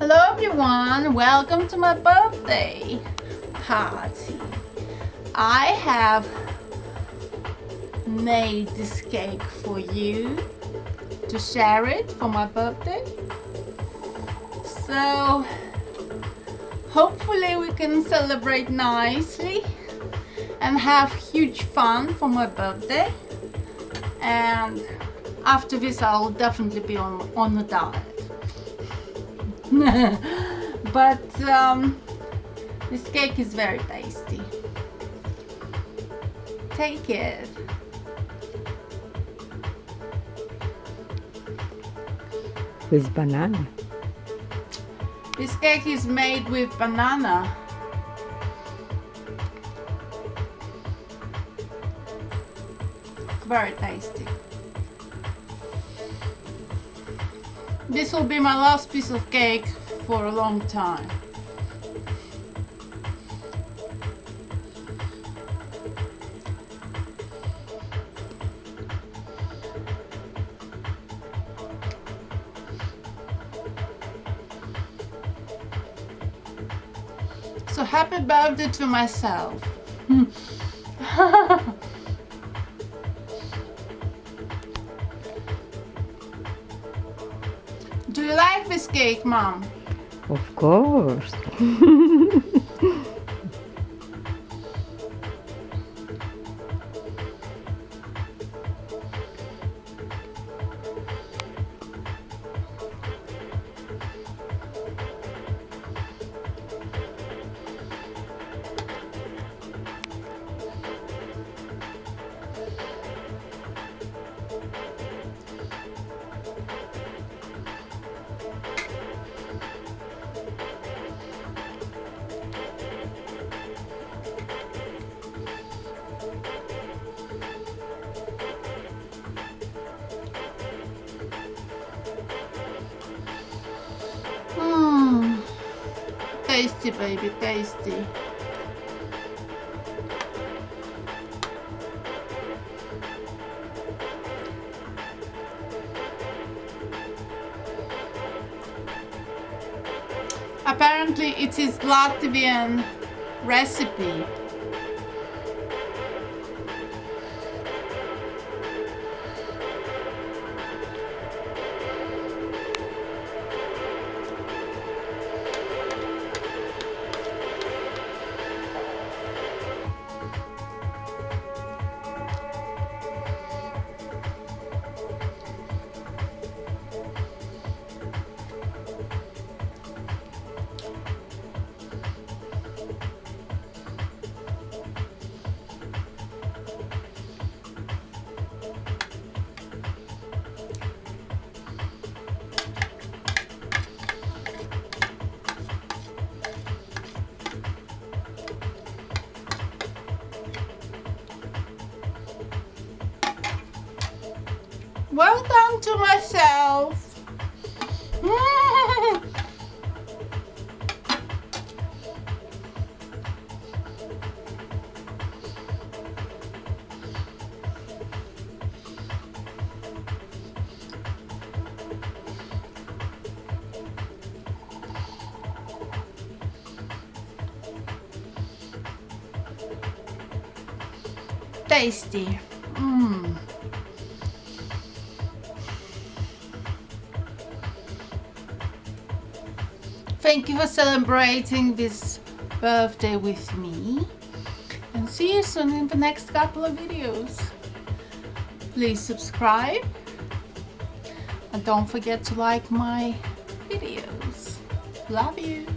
Hello everyone, welcome to my birthday party. I have made this cake for you to share it for my birthday. So hopefully we can celebrate nicely and have huge fun for my birthday. And after this I'll definitely be on a diet. But this cake is very tasty. Take it. With banana. This cake is made with banana. Very tasty. This will be my last piece of cake for a long time. So happy birthday to myself. Do you like this cake, Mom? Of course. Tasty, baby, tasty. Apparently it is Latvian recipe. Well done to myself. Tasty. Thank you for celebrating this birthday with me, and see you soon in the next couple of videos. Please subscribe and don't forget to like my videos. Love you.